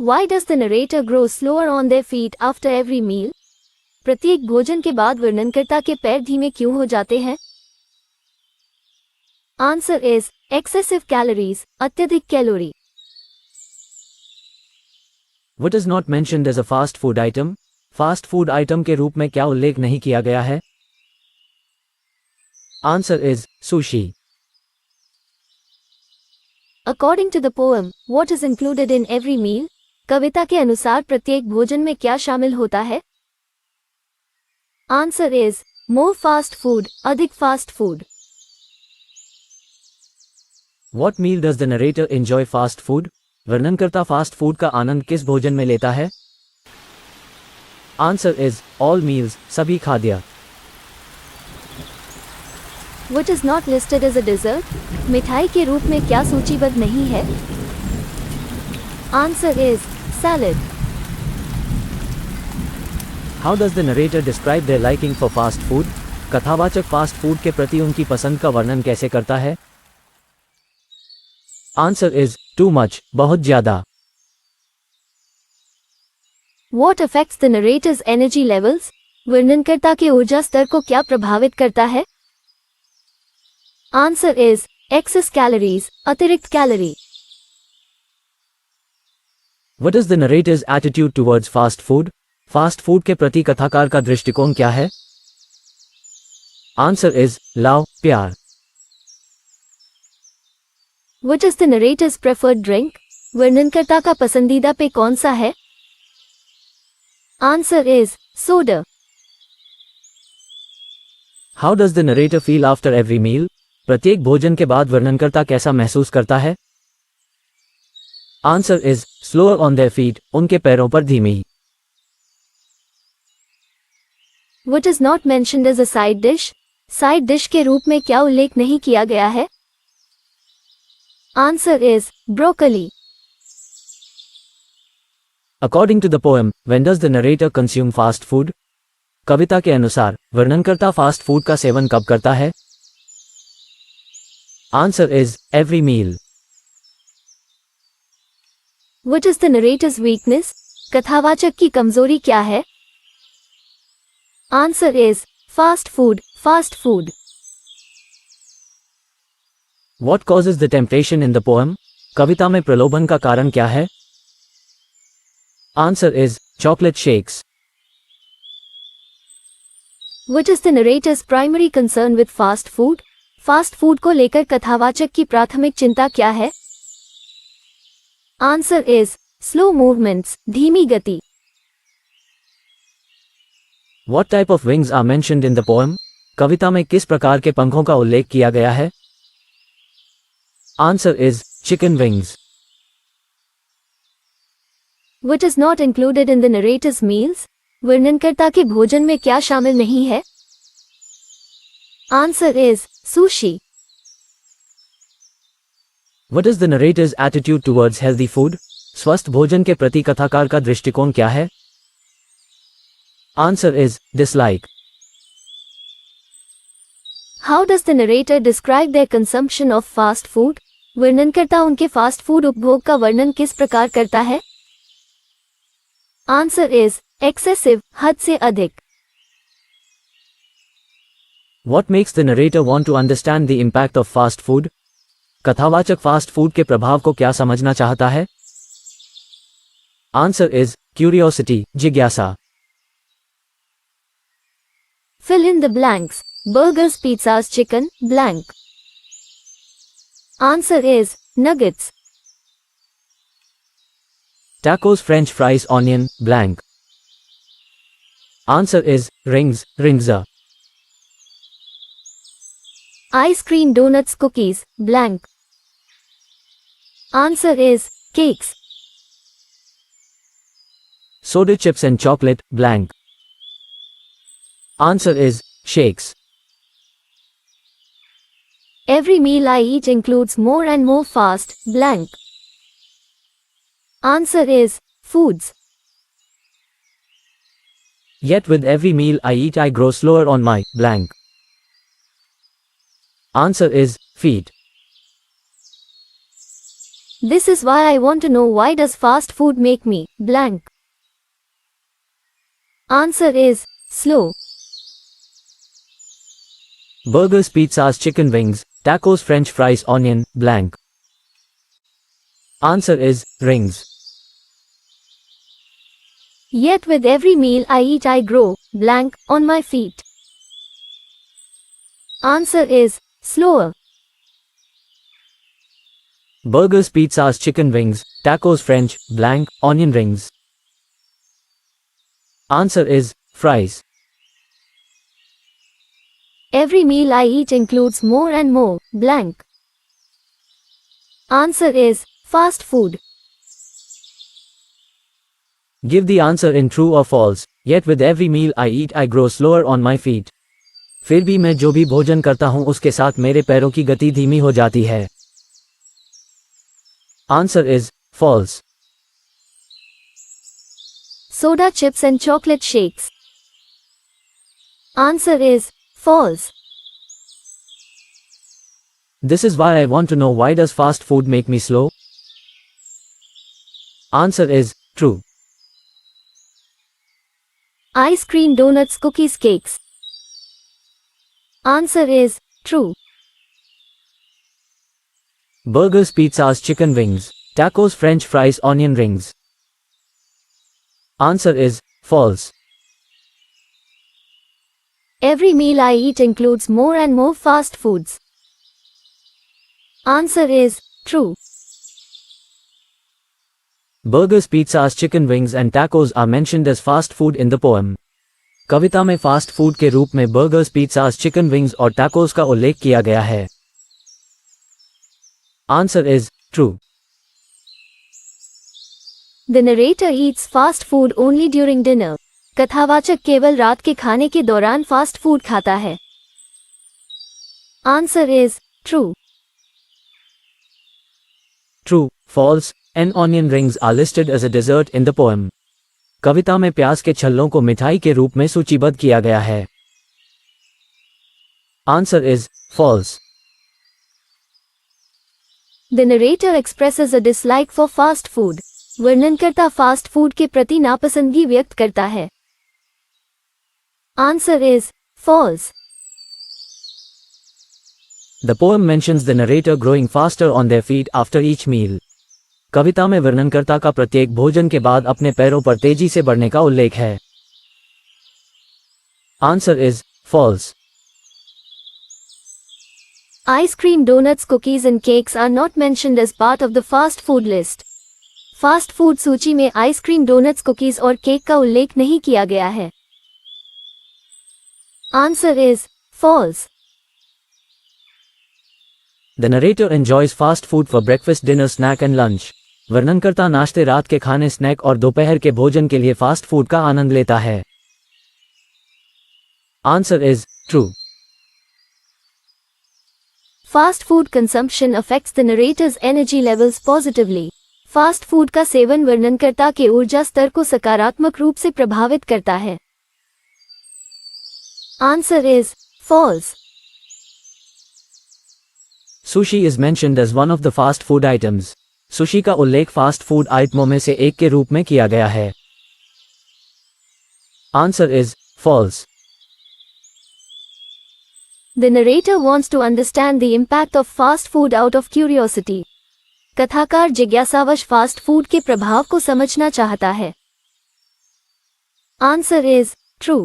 Why does the narrator grow slower on their feet after every meal? प्रत्येक भोजन के बाद वर्णनकर्ता के पैर धीमे क्यों हो जाते हैं? Answer is excessive calories, अत्यधिक calorie. What is not mentioned as a fast food item? Fast food item के रूप में क्या उल्लेख नहीं किया गया है? Answer is sushi. According to the poem, what is included in every meal? कविता के अनुसार प्रत्येक भोजन में क्या शामिल होता है? Answer is more fast food, अधिक fast food. What meal does the narrator enjoy fast food? वर्णनकर्ता फास्ट फूड का आनंद किस भोजन में लेता है? Answer is all meals, सभी खाद्य. What is not listed as a dessert? मिठाई के रूप में क्या सूचीबद्ध नहीं है? Answer is salad. How does the narrator describe their liking for fast food? कथावाचक फास्ट फूड के प्रति उनकी पसंद का वर्णन कैसे करता है? Answer is too much, बहुत ज्यादा. What affects the narrator's energy levels? वर्णनकर्ता के ऊर्जा स्तर को क्या प्रभावित करता है? Answer is excess calories, अतिरिक्त calorie. What is the narrator's attitude towards fast food? Fast food के प्रति कथाकार का दृष्टिकोण क्या है? Answer is love, प्यार. What is the narrator's preferred drink? वर्णनकर्ता का पसंदीदा पेय कौन सा है? Answer is soda. How does the narrator feel after every meal? प्रत्येक भोजन के बाद वर्णनकर्ता कैसा महसूस करता है? Answer is slower on their feet, उनके पैरों पर धीमी. What is not mentioned as a side dish? Side dish के रूप में क्या उल्लेख नहीं किया गया है? Answer is broccoli. According to the poem, when does the narrator consume fast food? कविता के अनुसार वर्णनकर्ता फास्ट फूड का सेवन कब करता है? Answer is every meal. What is the narrator's weakness? कथावाचक की कमजोरी क्या है? Answer is fast food, fast food. What causes the temptation in the poem? कविता में प्रलोभन का कारण क्या है? Answer is chocolate shakes. What is the narrator's primary concern with fast food? Fast food को लेकर कथावाचक की प्राथमिक चिंता क्या है? Answer is slow movements, धीमी गति. What type of wings are mentioned in the poem? कविता में किस प्रकार के पंखों का उल्लेख किया गया है? Answer is chicken wings. What is not included in the narrator's meals? वर्णनकर्ता के भोजन में क्या शामिल नहीं है? Answer is sushi. What is the narrator's attitude towards healthy food? स्वस्थ भोजन के प्रति कथाकार का दृष्टिकोण क्या है? Answer is dislike. How does the narrator describe their consumption of fast food? वर्णनकर्ता उनके फास्ट फूड उपभोग का वर्णन किस प्रकार करता है? Answer is excessive, हद से अधिक. What makes the narrator want to understand the impact of fast food? कथावाचक फास्ट फूड के प्रभाव को क्या समझना चाहता है? Answer is curiosity, जिज्ञासा. Fill in the blanks. Burgers, pizzas, chicken, blank. Answer is nuggets. Tacos, French fries, onion, blank. Answer is rings, ringza. Ice cream, donuts, cookies, blank. Answer is cakes. Soda, chips and chocolate, blank. Answer is shakes. Every meal I eat includes more and more fast, blank. Answer is foods. Yet with every meal I eat I grow slower on my blank. Answer is feet. This is why I want to know, why does fast food make me blank? Answer is slow. Burgers, pizzas, chicken wings, tacos, french fries, onion, blank. Answer is rings. Yet with every meal I eat I grow blank on my feet. Answer is slower. Burgers, pizzas, chicken wings, tacos, french, blank, onion rings. Answer is fries. Every meal I eat includes more and more blank. Answer is fast food. Give the answer in true or false. Yet with every meal I eat I grow slower on my feet. फिर भी मैं जो भी भोजन करता हूं उसके साथ मेरे पैरों की गति धीमी हो जाती है. Answer is false. Soda, chips and chocolate shakes. Answer is false. This is why I want to know, why does fast food make me slow? Answer is true. Ice cream, donuts, cookies, cakes. Answer is true. Burgers, pizzas, chicken wings, tacos, french fries, onion rings. Answer is false. Every meal I eat includes more and more fast foods. Answer is true. Burgers, pizzas, chicken wings and tacos are mentioned as fast food in the poem. कविता में fast food के रूप में burgers, pizzas, chicken wings और tacos का उल्लेख किया गया है. Answer is true. The narrator eats fast food only during dinner. कथावाचक केवल रात के खाने के दौरान फास्ट फूड खाता है. Answer is true. True, false, and onion rings are listed as a dessert in the poem. कविता में प्याज के छल्लों को मिठाई के रूप में सूचीबद्ध किया गया है. Answer is false. The narrator expresses a dislike for fast food. वर्णनकर्ता फास्ट फूड के प्रति नापसंदगी व्यक्त करता है. Answer is false. The poem mentions the narrator growing faster on their feet after each meal. कविता में वर्णनकर्ता का प्रत्येक भोजन के बाद अपने पैरों पर तेजी से बढ़ने का उल्लेख है. Answer is false. Ice cream, donuts, cookies and cakes are not mentioned as part of the fast food list. Fast food सूची में आइसक्रीम, डोनट्स, कुकीज और केक का उल्लेख नहीं किया गया है. Answer is false. The narrator enjoys fast food for breakfast, dinner, snack and lunch. वर्णनकर्ता नाश्ते, रात के खाने, स्नैक और दोपहर के भोजन के लिए फास्ट फूड का आनंद लेता है. Answer is true. Fast food consumption affects the narrator's energy levels positively. Fast food का सेवन वर्णनकर्ता के ऊर्जा स्तर को सकारात्मक रूप से प्रभावित करता है. Answer is false. Sushi is mentioned as one of the fast food items. Sushi का उल्लेख फास्ट फूड आइटमों में से एक के रूप में किया गया है. Answer is false. The narrator wants to understand the impact of fast food out of curiosity. कथाकार जिज्ञासावश फास्ट फूड के प्रभाव को समझना चाहता है. Answer is true.